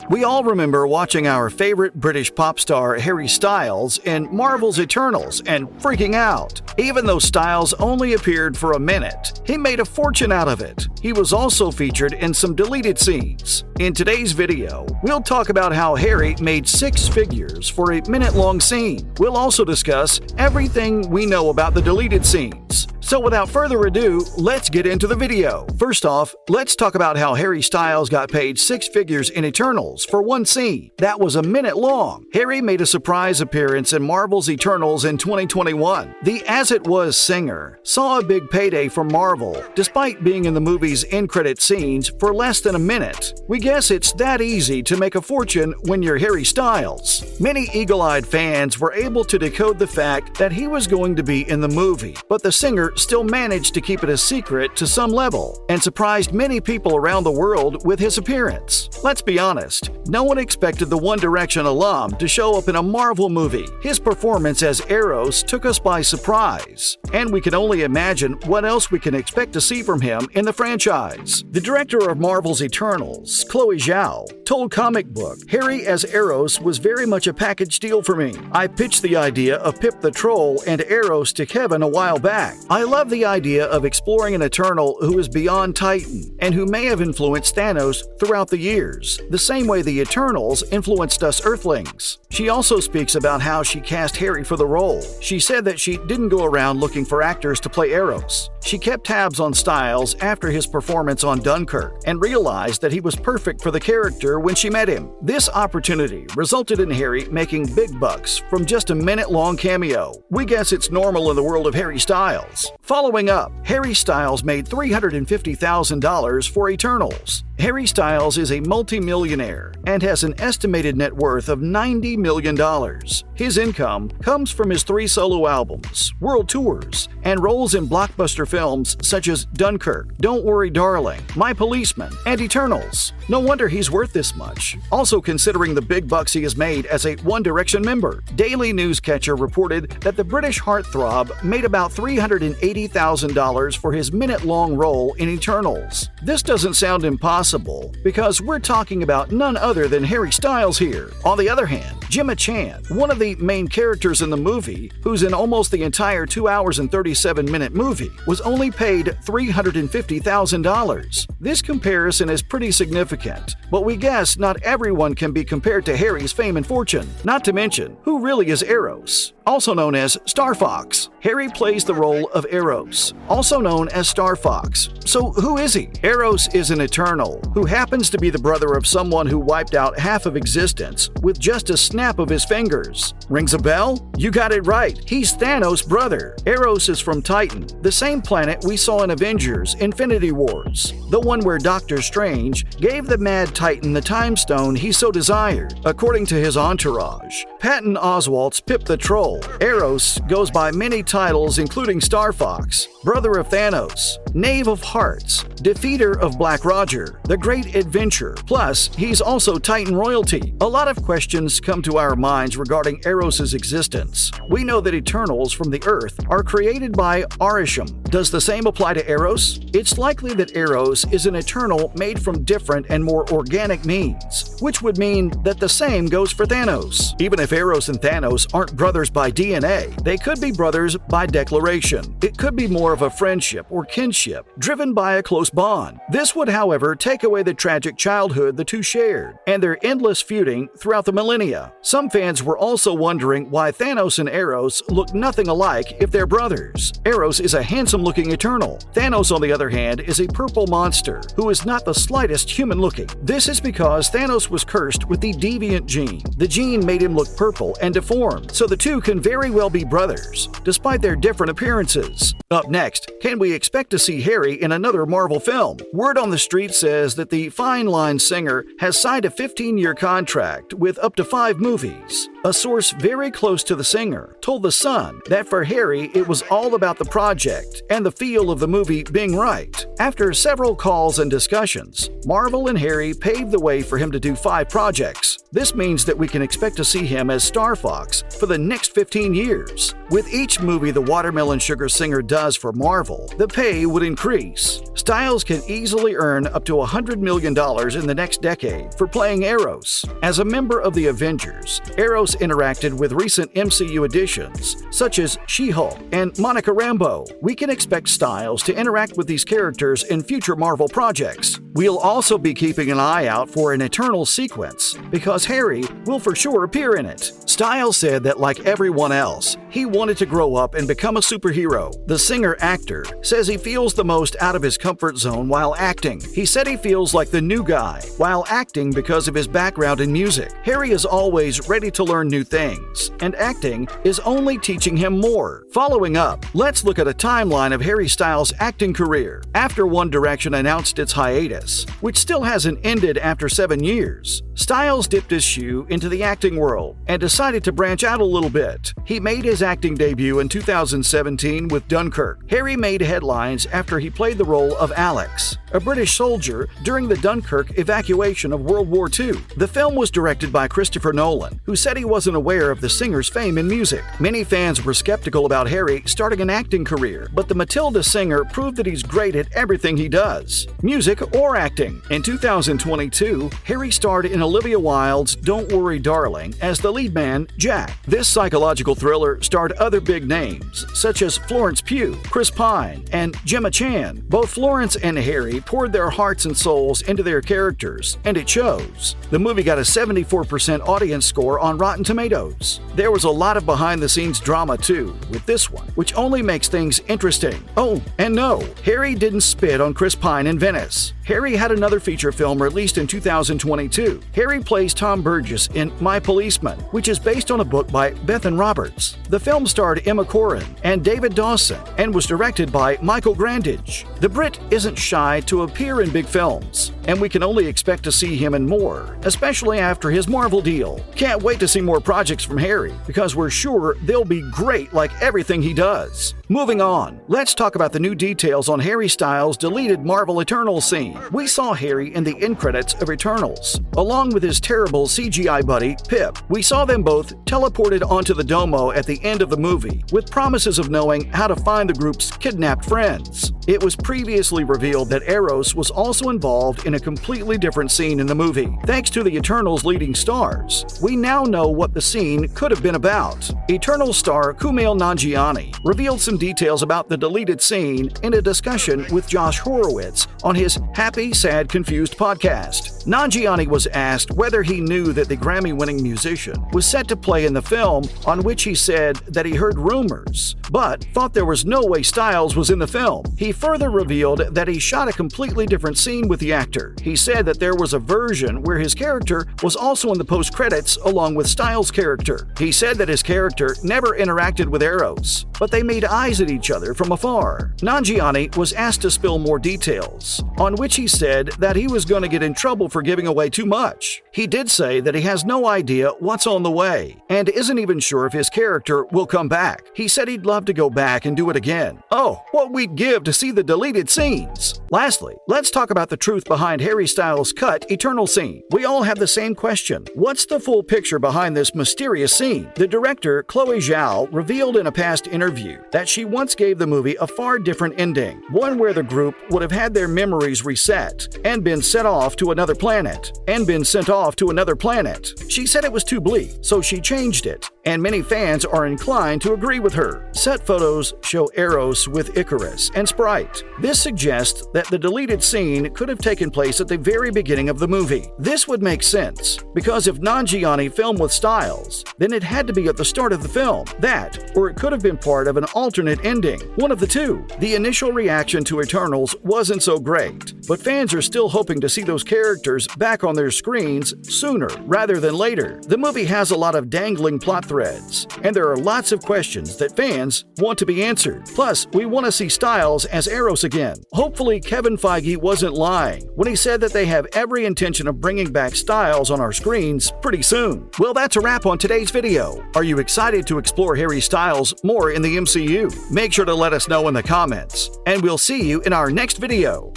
We all remember watching our favorite British pop star Harry Styles in Marvel's Eternals and freaking out. Even though Styles only appeared for a minute, he made a fortune out of it. He was also featured in some deleted scenes. In today's video, we'll talk about how Harry made 6 figures for a minute-long scene. We'll also discuss everything we know about the deleted scenes. So without further ado, let's get into the video. First off, let's talk about how Harry Styles got paid 6 figures in Eternals for one scene. That was a minute long. Harry made a surprise appearance in Marvel's Eternals in 2021. The As It Was singer saw a big payday from Marvel, despite being in the movie's end-credit scenes for less than a minute. We guess it's that easy to make a fortune when you're Harry Styles. Many eagle-eyed fans were able to decode the fact that he was going to be in the movie, but the singer still managed to keep it a secret to some level and surprised many people around the world with his appearance. Let's be honest, no one expected the One Direction alum to show up in a Marvel movie. His performance as Eros took us by surprise, and we can only imagine what else we can expect to see from him in the franchise. The director of Marvel's Eternals, Chloe Zhao, told Comic Book, "Harry as Eros was very much a package deal for me. I pitched the idea of Pip the Troll and Eros to Kevin a while back. I love the idea of exploring an Eternal who is beyond Titan and who may have influenced Thanos throughout the years, the same way the Eternals influenced us Earthlings." She also speaks about how she cast Harry for the role. She said that she didn't go around looking for actors to play Eros. She kept tabs on Styles after his performance on Dunkirk and realized that he was perfect for the character when she met him. This opportunity resulted in Harry making big bucks from just a minute-long cameo. We guess it's normal in the world of Harry Styles. Following up, Harry Styles made $350,000 for Eternals. Harry Styles is a multimillionaire and has an estimated net worth of $90 million. His income comes from his 3 solo albums, world tours, and roles in blockbuster films such as Dunkirk, Don't Worry Darling, My Policeman, and Eternals. No wonder he's worth this much. Also considering the big bucks he has made as a One Direction member, Daily Newscatcher reported that the British heartthrob made about $380,000 for his minute-long role in Eternals. This doesn't sound impossible, because we're talking about none other than Harry Styles here. On the other hand, Gemma Chan, one of the main characters in the movie, who's in almost the entire 2 hours and 37-minute movie, was only paid $350,000. This comparison is pretty significant, but we guess not everyone can be compared to Harry's fame and fortune. Not to mention, who really is Eros, also known as Star Fox? Harry plays the role of Eros, also known as Star Fox. So who is he? Eros is an Eternal who happens to be the brother of someone who wiped out half of existence with just a snap of his fingers. Rings a bell? You got it right. He's Thanos' brother. Eros is from Titan, the same planet we saw in Avengers Infinity Wars, the one where Doctor Strange gave the Mad Titan the Time Stone he so desired. According to his entourage, Patton Oswalt's Pip the Troll, Eros goes by many titles including Star Fox, Brother of Thanos, Knave of Hearts, Defeater of Black Roger, The Great Adventure, plus he's also Titan royalty. A lot of questions come to our minds regarding Eros' existence. We know that Eternals from the Earth are created by Arishem. Does the same apply to Eros? It's likely that Eros is an Eternal made from different and more organic means, which would mean that the same goes for Thanos. Even if Eros and Thanos aren't brothers by DNA, they could be brothers by declaration. It could be more of a friendship or kinship, driven by a close bond. This would, however, take away the tragic childhood the two shared, and their endless feuding throughout the millennia. Some fans were also wondering why Thanos and Eros look nothing alike if they're brothers. Eros is a handsome-looking Eternal. Thanos, on the other hand, is a purple monster who is not the slightest human-looking. This is because Thanos was cursed with the deviant gene. The gene made him look purple and deformed, so the two can very well be brothers, despite their different appearances. Up next, can we expect to see Harry in another Marvel film? Word on the street says that the Fine Line singer has signed a 15-year contract with up to 5 movies. A source very close to the singer told The Sun that for Harry it was all about the project and the feel of the movie being right. After several calls and discussions, Marvel and Harry paved the way for him to do 5 projects. This means that we can expect to see him as Star Fox for the next 15 years. With each movie the Watermelon Sugar Singer does for Marvel, the pay would increase. Styles can easily earn up to $100 million in the next decade for playing Eros. As a member of the Avengers, Eros interacted with recent MCU additions, such as She-Hulk and Monica Rambeau. We can expect Styles to interact with these characters in future Marvel projects. We'll also be keeping an eye out for an Eternal sequence, because Harry will for sure appear in it. Styles said that, like everyone else, he wanted to grow up and become a superhero. The singer-actor says he feels the most out of his comfort zone while acting. He said he feels like the new guy while acting because of his background in music. Harry is always ready to learn new things, and acting is only teaching him more. Following up, let's look at a timeline of Harry Styles' acting career. After One Direction announced its hiatus, which still hasn't ended after 7 years, Styles dipped his shoe into the acting world and decided to branch out a little bit. He made his acting debut in 2017 with Dunkirk. Harry made headlines after he played the role of Alex, a British soldier during the Dunkirk evacuation of World War II. The film was directed by Christopher Nolan, who said he wasn't aware of the singer's fame in music. Many fans were skeptical about Harry starting an acting career, but the Matilda singer proved that he's great at everything he does, music or acting. In 2022, Harry starred in Olivia Wilde's Don't Worry Darling as the lead man, Jack. This psychological thriller starred other big names, such as Florence Pugh, Chris Pine, and Gemma Chan. Both Florence and Harry poured their hearts and souls into their characters, and it shows. The movie got a 74% audience score on Rotten Tomatoes. There was a lot of behind-the-scenes drama too with this one, which only makes things interesting. Oh, and no, Harry didn't spit on Chris Pine in Venice. Harry had another feature film released in 2022. Harry plays Tom Burgess in My Policeman, which is based on a book by Bethan Roberts. The film starred Emma Corrin and David Dawson and was directed by Michael Grandage. The Brit isn't shy to appear in big films, and we can only expect to see him in more, especially after his Marvel deal. Can't wait to see more projects from Harry, because we're sure they'll be great like everything he does. Moving on, let's talk about the new details on Harry Styles' deleted Marvel Eternals scene. We saw Harry in the end credits of Eternals, along with his terrible CGI buddy, Pip. We saw them both teleported onto the Domo at the end of the movie, with promises of knowing how to find the group's kidnapped friends. It was previously revealed that Eros was also involved in a completely different scene in the movie. Thanks to the Eternals' leading stars, we now know what the scene could have been about. Eternals star Kumail Nanjiani revealed some details about the deleted scene in a discussion with Josh Horowitz on his Happy, Sad, Confused podcast. Nanjiani was asked whether he knew that the Grammy-winning musician was set to play in the film, on which he said that he heard rumors, but thought there was no way Styles was in the film. He further revealed that he shot a completely different scene with the actor. He said that there was a version where his character was also in the post-credits along with Styles' character. He said that his character never interacted with Eros, but they made eyes at each other from afar. Nanjiani was asked to spill more details, on which he said that he was going to get in trouble for giving away too much. He did say that he has no idea what's on the way, and isn't even sure if his character will come back. He said he'd love to go back and do it again. Oh, what we'd give to see the deleted scenes! Lastly, let's talk about the truth behind Harry Styles' cut Eternal scene. We all have the same question. What's the full picture behind this mysterious scene? The director, Chloe Zhao, revealed in a past interview that she once gave the movie a far different ending, one where the group would have had their memories reset and been sent off to another planet. She said it was too bleak, so she changed it, and many fans are inclined to agree with her. Set photos show Eros with Icarus and Sprite. This suggests that the deleted scene could have taken place at the very beginning of the movie. This would make sense, because if Nanjiani filmed with Styles, then it had to be at the start of the film. That, or it could have been part of an alternate ending. One of the two. The initial reaction to Eternals wasn't so great, but fans are still hoping to see those characters back on their screens sooner rather than later. The movie has a lot of dangling plot threads. And there are lots of questions that fans want to be answered. Plus, we want to see Styles as Eros again. Hopefully, Kevin Feige wasn't lying when he said that they have every intention of bringing back Styles on our screens pretty soon. Well, that's a wrap on today's video. Are you excited to explore Harry Styles more in the MCU? Make sure to let us know in the comments, and we'll see you in our next video.